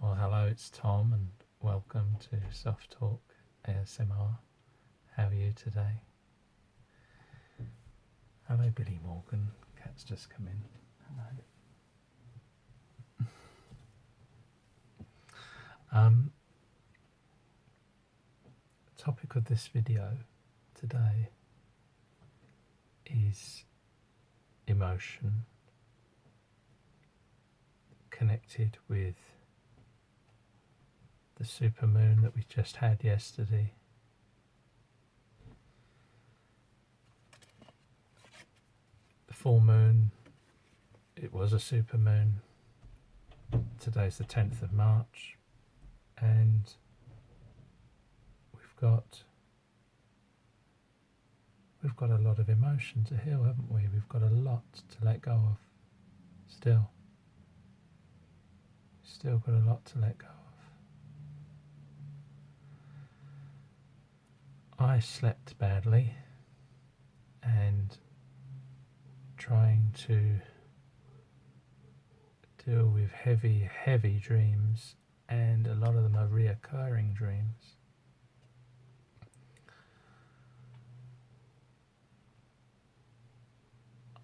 Well, hello, it's Tom, and welcome to SoftTalk ASMR. How are you today? Hello, Billy Morgan. Cat's just come in. Hello. The topic of this video today is emotion connected with the supermoon that we just had yesterday. The full moon, it was a supermoon. Today's the 10th of March, and we've got a lot of emotion to heal, haven't we? We've got a lot to let go of still. Still got a lot to let go of. I slept badly and trying to deal with heavy dreams, and a lot of them are reoccurring dreams.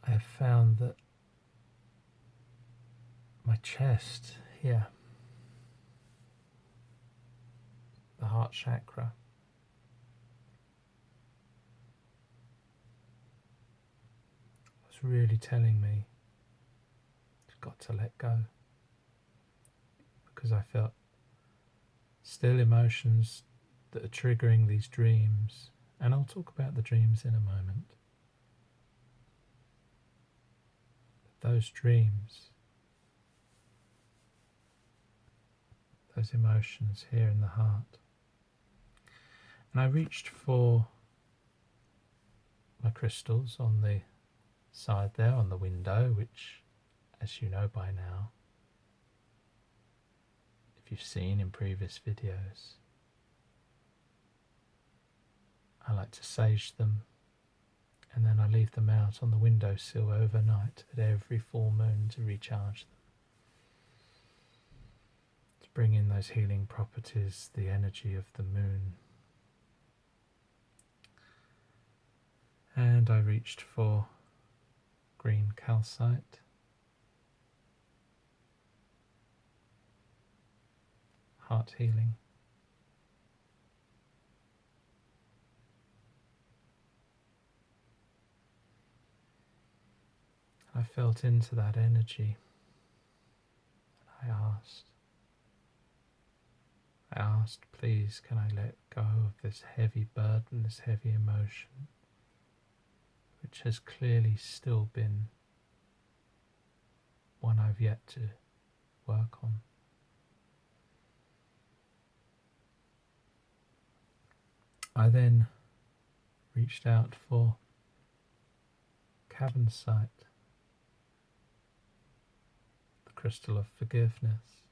I have found that my chest here, the heart chakra, was really telling me I've got to let go, because I felt still emotions that are triggering these dreams, and I'll talk about the dreams in a moment. But those dreams, those emotions here in the heart. And I reached for my crystals on the side there, on the window, which, as you know by now, if you've seen in previous videos, I like to sage them, and then I leave them out on the windowsill overnight at every full moon to recharge them. Bring in those healing properties, the energy of the moon. And I reached for green calcite, heart healing. I felt into that energy, and I asked, please, can I let go of this heavy burden, this heavy emotion, which has clearly still been one I've yet to work on. I then reached out for Cavansite, the crystal of forgiveness,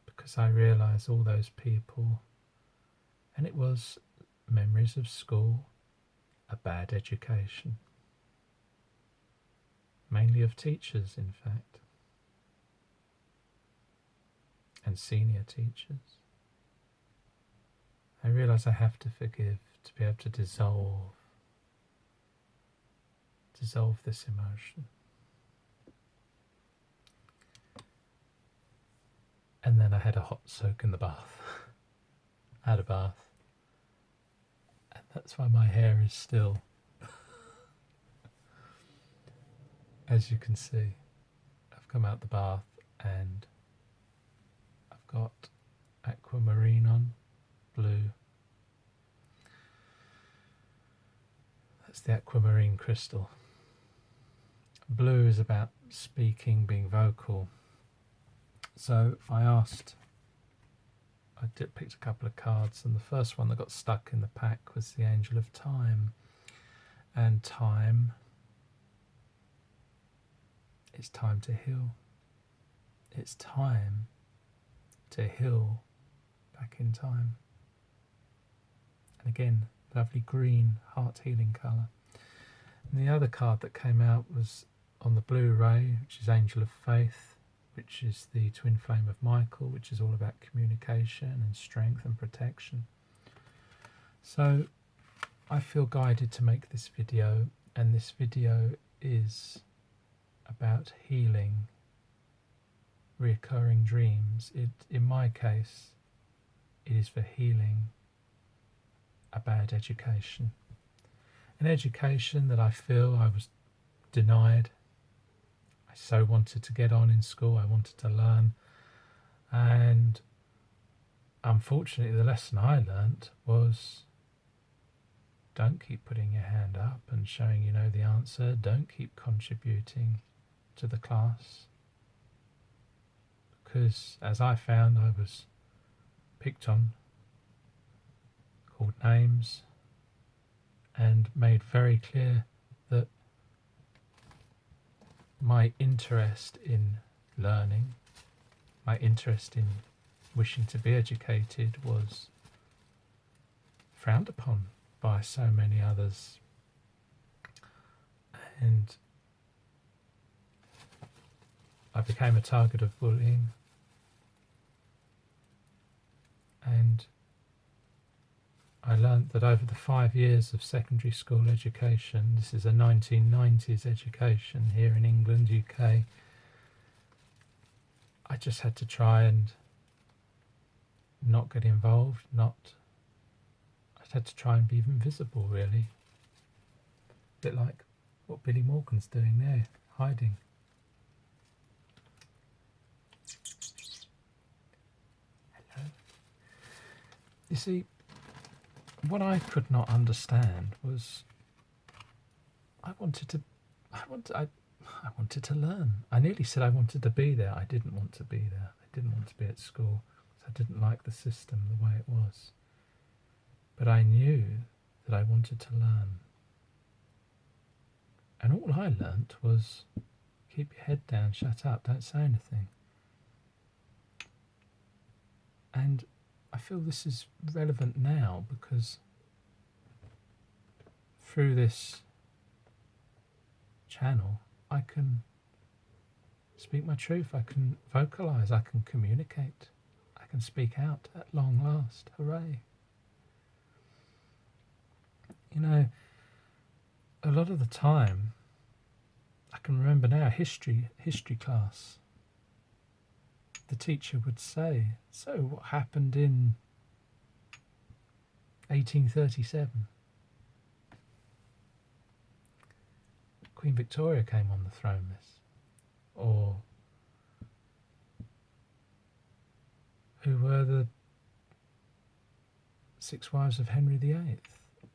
because I realised all those people, and it was memories of school, a bad education, mainly of teachers in fact, and senior teachers. I realise I have to forgive to be able to dissolve this emotion. And then I had a hot soak in the bath. I had a bath. And that's why my hair is still, as you can see, I've come out the bath and I've got aquamarine on, blue. That's the aquamarine crystal. Blue is about speaking, being vocal. So I picked a couple of cards, and the first one that got stuck in the pack was the Angel of Time. And time, it's time to heal. It's time to heal back in time. And again, lovely green heart healing colour. And the other card that came out was on the Blu-ray, which is Angel of Faith. which is the twin flame of Michael, which is all about communication and strength and protection. So I feel guided to make this video, and this video is about healing reoccurring dreams. In my case, it is for healing a bad education. An education that I feel I was denied. I so wanted to get on in school, I wanted to learn, and unfortunately the lesson I learnt was don't keep putting your hand up and showing you know the answer, don't keep contributing to the class, because as I found, I was picked on, called names, and made very clear that my interest in learning, my interest in wishing to be educated was frowned upon by so many others. And I became a target of bullying. And I learnt that over the 5 years of secondary school education, this is a 1990s education here in England, UK, I just had to try and not get involved, I had to try and be invisible, really. A bit like what Billy Morgan's doing there, hiding. Hello. You see, what I could not understand was I wanted to learn. I nearly said I wanted to be there. I didn't want to be there. I didn't want to be at school because I didn't like the system the way it was. But I knew that I wanted to learn. And all I learnt was keep your head down, shut up, don't say anything. And I feel this is relevant now because through this channel I can speak my truth, I can vocalise, I can communicate, I can speak out at long last. Hooray. You know, a lot of the time, I can remember now, history class, the teacher would say, so what happened in 1837? Queen Victoria came on the throne, miss. Or who were the 6 wives of Henry VIII?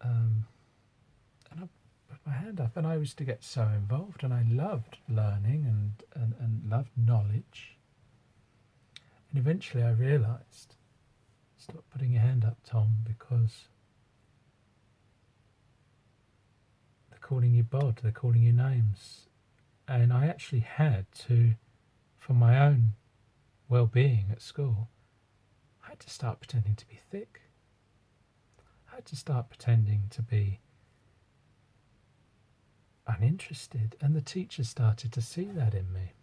And I put my hand up, and I used to get so involved, and I loved learning and loved knowledge. And eventually I realised, stop putting your hand up, Tom, because they're calling you bod, they're calling you names. And I actually had to, for my own well-being at school, I had to start pretending to be thick. I had to start pretending to be uninterested, and the teachers started to see that in me.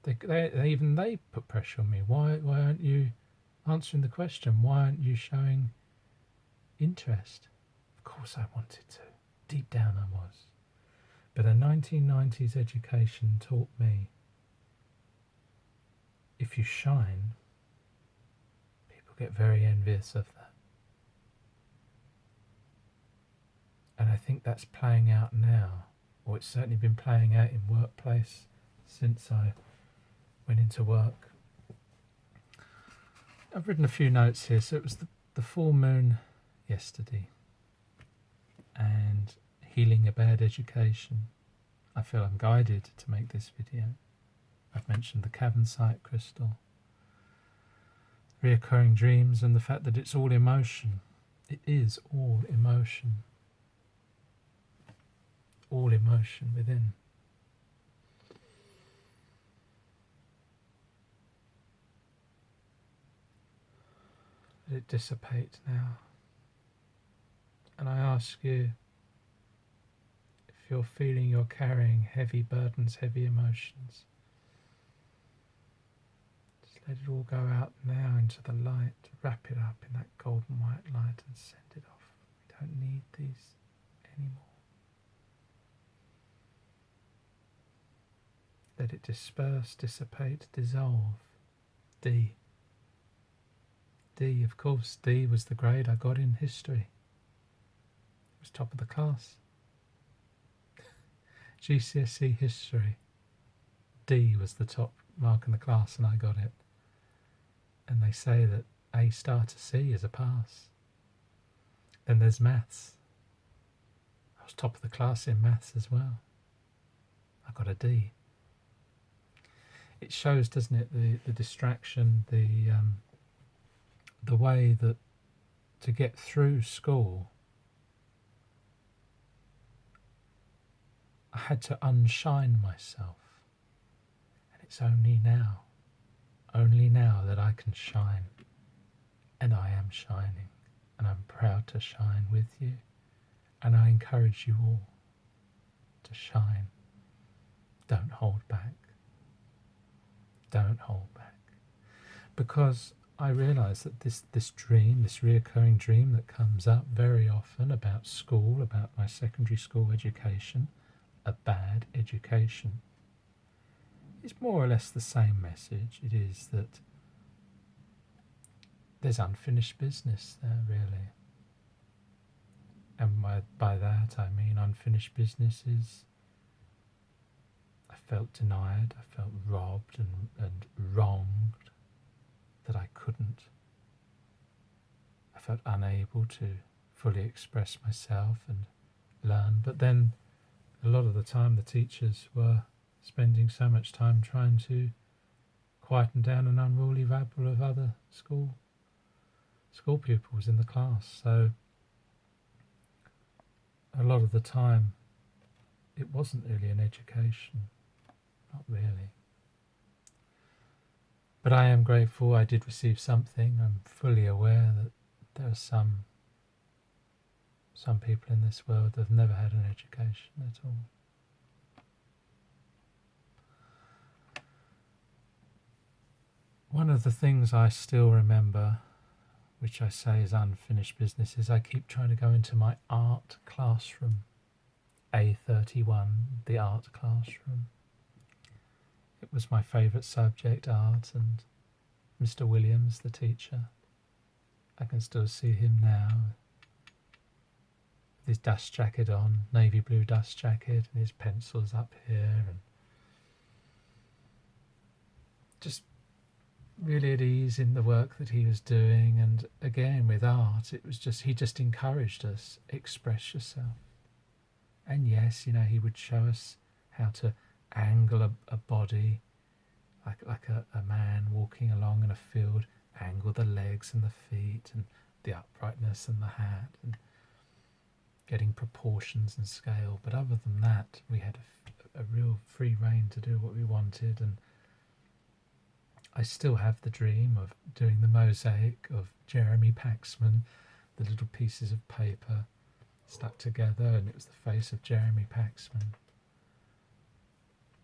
They put pressure on me. Why aren't you answering the question? Why aren't you showing interest? Of course I wanted to. Deep down I was. But a 1990s education taught me if you shine, people get very envious of that. And I think that's playing out now, or it's certainly been playing out in workplace since I went into work. I've written a few notes here. So it was the full moon yesterday and healing a bad education. I feel I'm guided to make this video. I've mentioned the Cavansite crystal, reoccurring dreams, and the fact that it's all emotion. It is all emotion. All emotion within. Let it dissipate now. And I ask you, if you're feeling you're carrying heavy burdens, heavy emotions, Let it all go out now into the light. Wrap it up in that golden white light and send it off. We don't need these anymore. Let it disperse, dissipate, dissolve. D. D, of course. D was the grade I got in history. It was top of the class. GCSE history. D was the top mark in the class and I got it. And they say that A star to C is a pass. Then there's maths. I was top of the class in maths as well. I got a D. It shows, doesn't it, the distraction, the way that to get through school, I had to unshine myself. And it's only now that I can shine. And I am shining. And I'm proud to shine with you. And I encourage you all to shine. Don't hold back. Don't hold back. Because I realise that this dream, this reoccurring dream that comes up very often about school, about my secondary school education, a bad education, is more or less the same message. It is that there's unfinished business there, really. And by that I mean unfinished business is I felt denied, I felt robbed and wronged, that I couldn't. I felt unable to fully express myself and learn. But then a lot of the time the teachers were spending so much time trying to quieten down an unruly rabble of other school pupils in the class. So a lot of the time it wasn't really an education. Not really. But I am grateful I did receive something. I'm fully aware that there are some people in this world that have never had an education at all. One of the things I still remember, which I say is unfinished business, is I keep trying to go into my art classroom. A31, the art classroom. It was my favourite subject, art, and Mr. Williams, the teacher, I can still see him now, with his dust jacket on, navy blue dust jacket, and his pencils up here, and just really at ease in the work that he was doing. And again, with art, it was just, he just encouraged us, express yourself. And yes, he would show us how to angle a body, like a man walking along in a field, angle the legs and the feet and the uprightness and the hat, and getting proportions and scale. But other than that, we had a real free rein to do what we wanted. And I still have the dream of doing the mosaic of Jeremy Paxman, the little pieces of paper stuck together, and it was the face of Jeremy Paxman.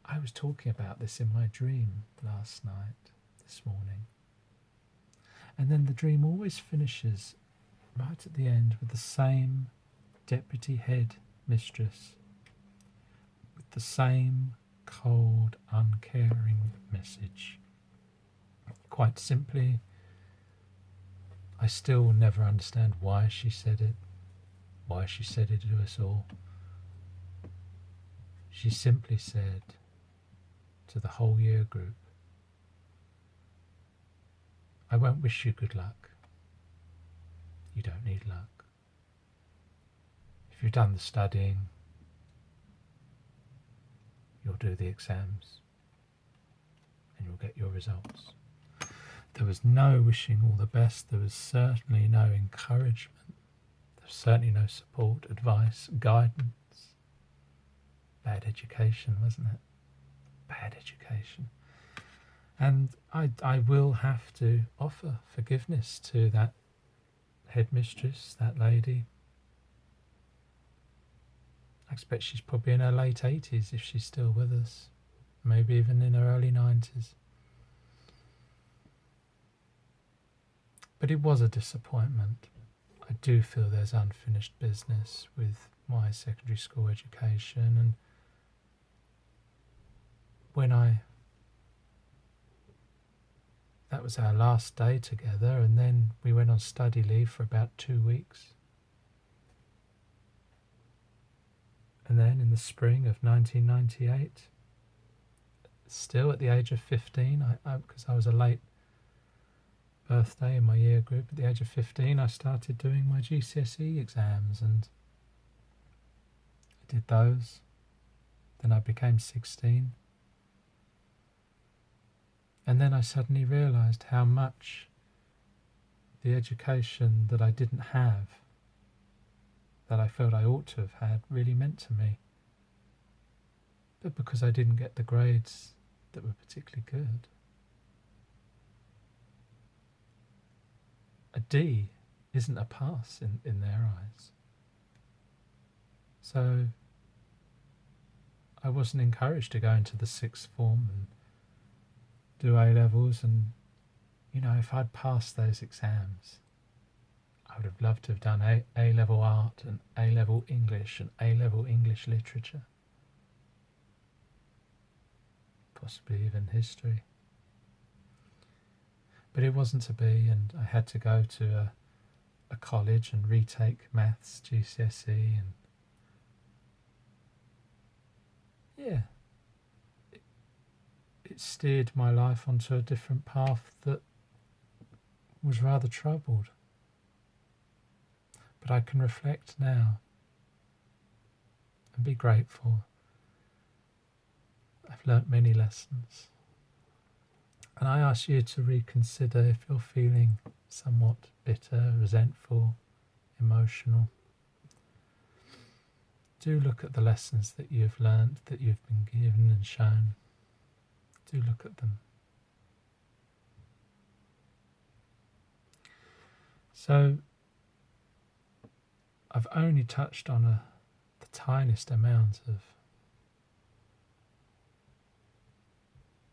I was talking about this in my dream last night, this morning. And then the dream always finishes right at the end with the same deputy head mistress, with the same cold, uncaring message. Quite simply, I still never understand why she said it to us all. She simply said to the whole year group, I won't wish you good luck. You don't need luck. If you've done the studying, you'll do the exams and you'll get your results. There was no wishing all the best. There was certainly no encouragement. There was certainly no support, advice, guidance. Bad education, wasn't it? Bad education. And I will have to offer forgiveness to that headmistress, that lady. I expect she's probably in her late 80s if she's still with us. Maybe even in her early 90s. But it was a disappointment. I do feel there's unfinished business with my secondary school education, and that was our last day together, and then we went on study leave for about 2 weeks. And then in the spring of 1998, still at the age of 15, because I was a late birthday in my year group, at the age of 15 I started doing my GCSE exams, and I did those. Then I became 16. And then I suddenly realised how much the education that I didn't have, that I felt I ought to have had, really meant to me. But because I didn't get the grades that were particularly good. A D isn't a pass in their eyes. So I wasn't encouraged to go into the sixth form and do A-levels, and if I'd passed those exams, I would have loved to have done A-level art and A-level English and A-level English literature, possibly even history. But it wasn't to be, and I had to go to a college and retake maths GCSE, and it steered my life onto a different path that was rather troubled. But I can reflect now and be grateful. I've learnt many lessons. And I ask you to reconsider if you're feeling somewhat bitter, resentful, emotional. Do look at the lessons that you've learnt, that you've been given and shown. Do look at them. So, I've only touched on the tiniest amount of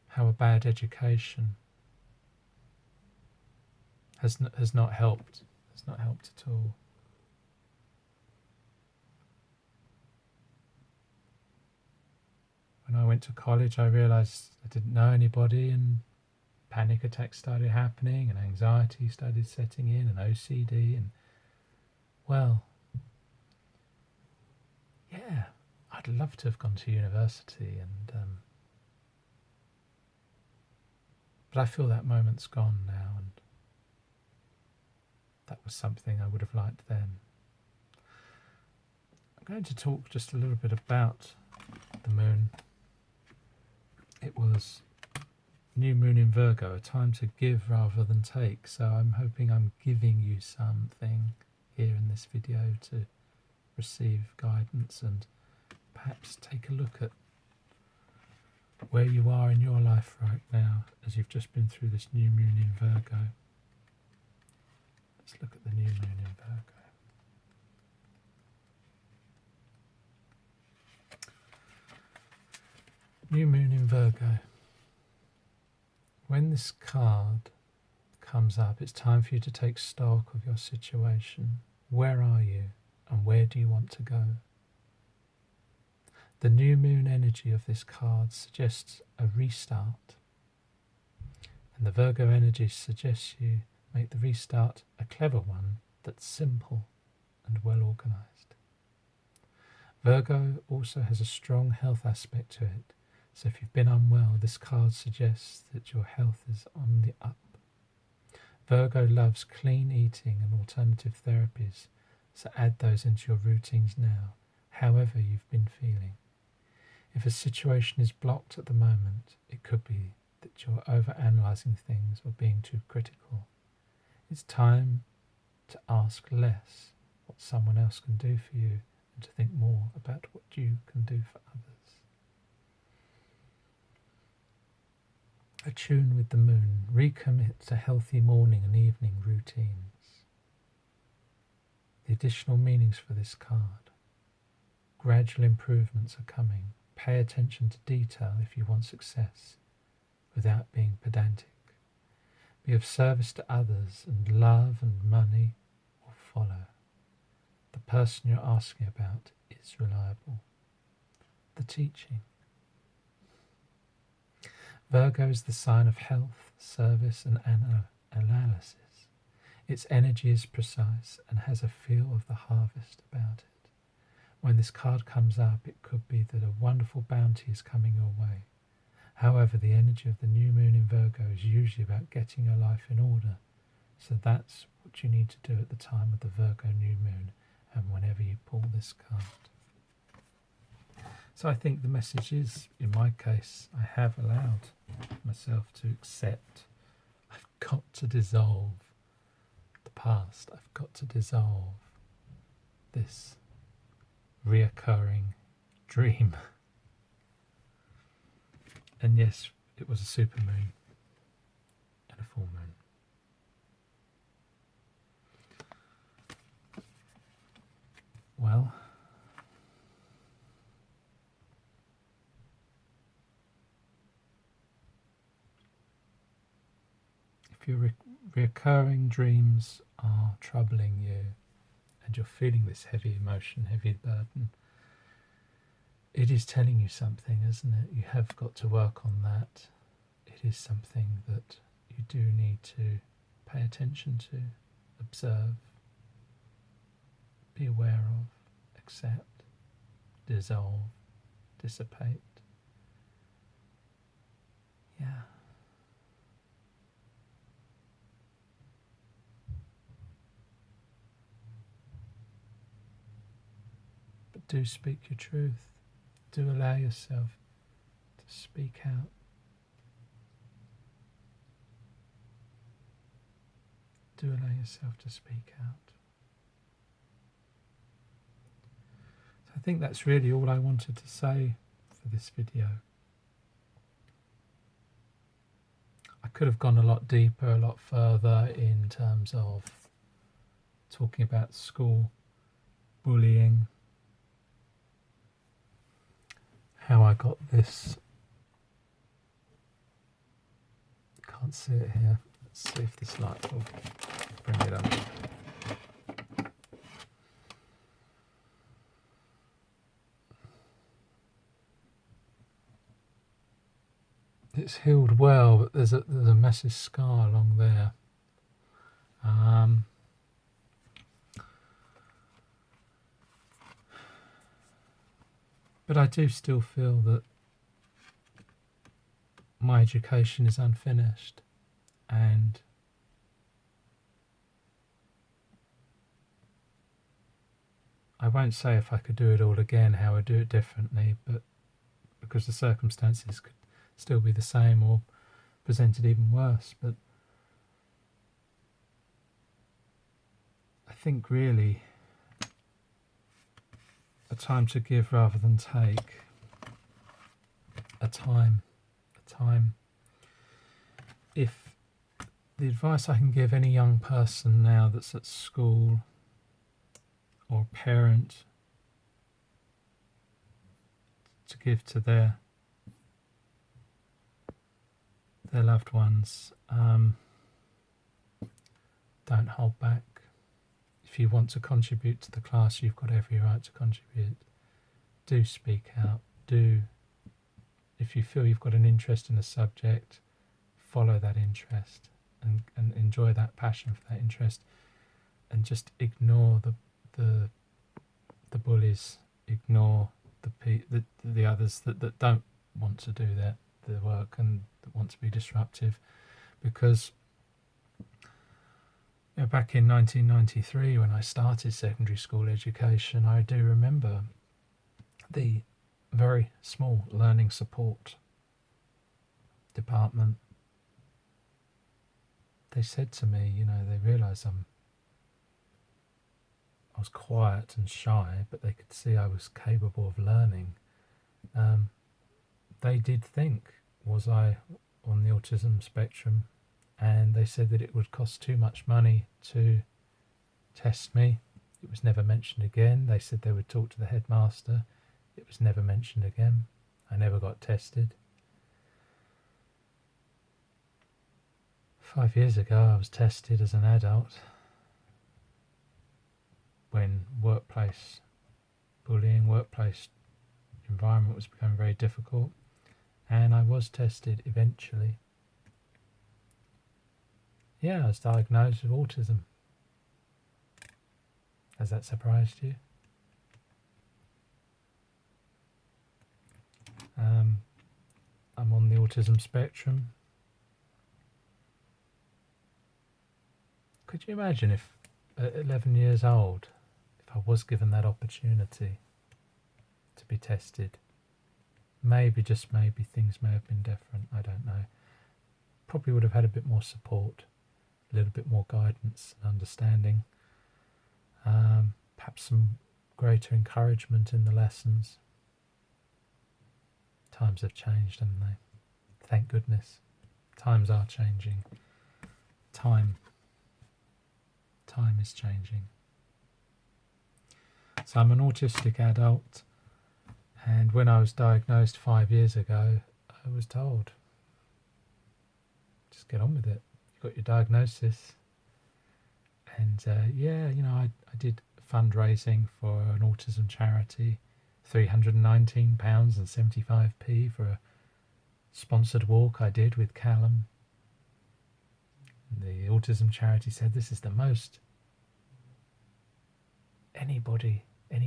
how a bad education has not helped. Has not helped at all. When I went to college, I realised I didn't know anybody, and panic attacks started happening, and anxiety started setting in, and OCD, and I'd love to have gone to university, but I feel that moment's gone now, and that was something I would have liked then. I'm going to talk just a little bit about the moon. It was new moon in Virgo, a time to give rather than take, so I'm hoping I'm giving you something here in this video to receive guidance and perhaps take a look at where you are in your life right now as you've just been through this new moon in Virgo. Let's look at the new moon in Virgo. New moon in Virgo. When this card comes up, it's time for you to take stock of your situation. Where are you and where do you want to go? The new moon energy of this card suggests a restart, and the Virgo energy suggests you make the restart a clever one that's simple and well organised. Virgo also has a strong health aspect to it, so if you've been unwell, this card suggests that your health is on the up. Virgo loves clean eating and alternative therapies, so add those into your routines now, however you've been feeling. If a situation is blocked at the moment, it could be that you're overanalyzing things or being too critical. It's time to ask less what someone else can do for you and to think more about what you can do for others. Attune with the moon. Recommit to healthy morning and evening routines. The additional meanings for this card. Gradual improvements are coming. Pay attention to detail if you want success without being pedantic. Be of service to others, and love and money will follow. The person you're asking about is reliable. The teaching. Virgo is the sign of health, service and analysis. Its energy is precise and has a feel of the harvest about it. When this card comes up, it could be that a wonderful bounty is coming your way. However, the energy of the new moon in Virgo is usually about getting your life in order. So that's what you need to do at the time of the Virgo new moon and whenever you pull this card. So I think the message is, in my case, I have allowed myself to accept. I've got to dissolve the past. I've got to dissolve this reoccurring dream. And yes, it was a supermoon and a full moon. Well, if your recurring dreams are troubling you and you're feeling this heavy emotion, heavy burden, it is telling you something, isn't it? You have got to work on that. It is something that you do need to pay attention to, observe, be aware of, accept, dissolve, dissipate. Yeah. But do speak your truth. Do allow yourself to speak out. Do allow yourself to speak out. So I think that's really all I wanted to say for this video. I could have gone a lot deeper, a lot further in terms of talking about school bullying, how I got this. Can't see it here. Let's see if this light will bring it up. It's healed well, but there's a massive scar along there. But I do still feel that my education is unfinished, and I won't say if I could do it all again, how I'd do it differently, but because the circumstances could still be the same or presented even worse. But I think really a time to give rather than take. A time. If the advice I can give any young person now that's at school or parent to give to their loved ones, don't hold back. If you want to contribute to the class, you've got every right to contribute. Do speak out. If you feel you've got an interest in a subject, follow that interest and enjoy that passion for that interest, and just ignore the bullies, ignore the others that don't want to do their work and that want to be disruptive. Because back in 1993, when I started secondary school education, I do remember the very small learning support department. They said to me, they realised I was quiet and shy, but they could see I was capable of learning. They did think, was I on the autism spectrum? And they said that it would cost too much money to test me. It was never mentioned again. They said they would talk to the headmaster. It was never mentioned again. I never got tested. 5 years ago I was tested as an adult when workplace bullying, workplace environment was becoming very difficult, and I was tested eventually. Yeah, I was diagnosed with autism. Has that surprised you? I'm on the autism spectrum. Could you imagine if at 11 years old, if I was given that opportunity to be tested, maybe, just maybe, things may have been different, I don't know. Probably would have had a bit more support, a little bit more guidance and understanding, perhaps some greater encouragement in the lessons. Times have changed, haven't they? Thank goodness. Times are changing. Time is changing. So I'm an autistic adult, and when I was diagnosed 5 years ago, I was told, just get on with it. You got your diagnosis. And I did fundraising for an autism charity, £319.75 for a sponsored walk I did with Callum. The autism charity said this is the most any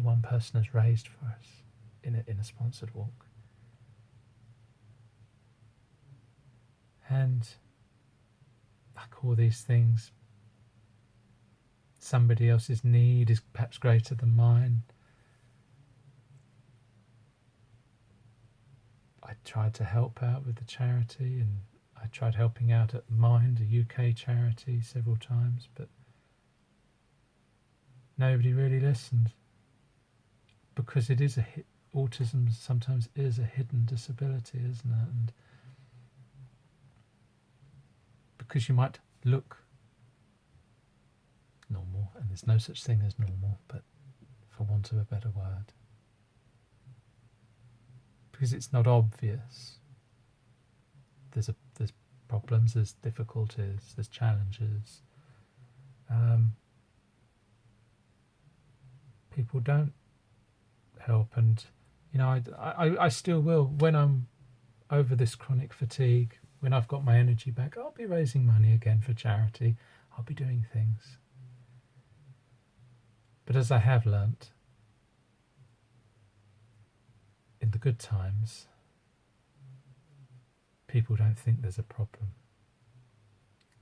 one person has raised for us in a sponsored walk. And like all these things, somebody else's need is perhaps greater than mine. I tried to help out with the charity, and I tried helping out at Mind, a UK charity, several times, but nobody really listened, because it is autism sometimes is a hidden disability, isn't it? And because you might look normal, and there's no such thing as normal, but for want of a better word, because it's not obvious. There's problems, there's difficulties, there's challenges. People don't help, and I still will. When I'm over this chronic fatigue, when I've got my energy back, I'll be raising money again for charity. I'll be doing things. But as I have learnt, in the good times, people don't think there's a problem.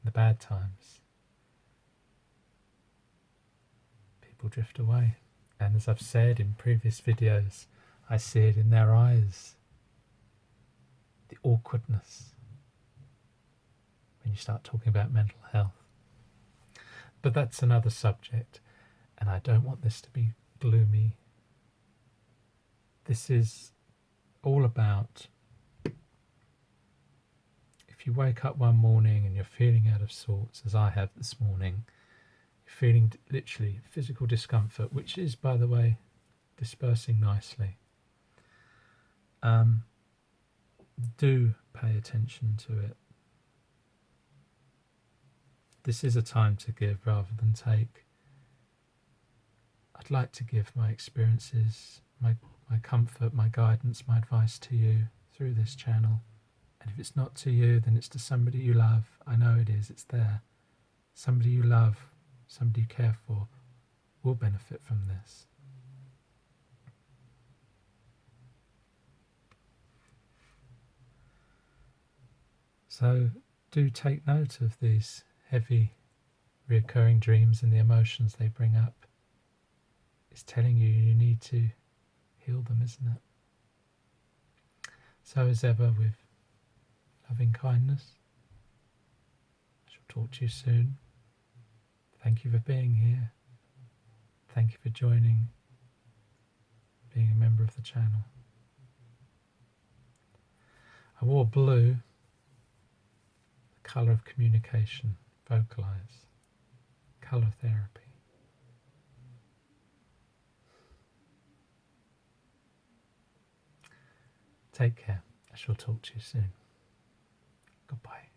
In the bad times, people drift away. And as I've said in previous videos, I see it in their eyes. The awkwardness when you start talking about mental health. But that's another subject, and I don't want this to be gloomy. This is all about, if you wake up one morning and you're feeling out of sorts, as I have this morning, you're feeling literally physical discomfort, which is, by the way, dispersing nicely. Do pay attention to it. This is a time to give rather than take. I'd like to give my experiences, my comfort, my guidance, my advice to you through this channel. And if it's not to you, then it's to somebody you love. I know it is, it's there. Somebody you love, somebody you care for, will benefit from this. So do take note of these heavy, reoccurring dreams and the emotions they bring up. It's telling you you need to heal them, isn't it? So as ever, with loving kindness, I shall talk to you soon. Thank you for being here. Thank you for joining, being a member of the channel. I wore blue, the colour of communication, vocalise, colour therapy. Take care. I shall talk to you soon. Goodbye.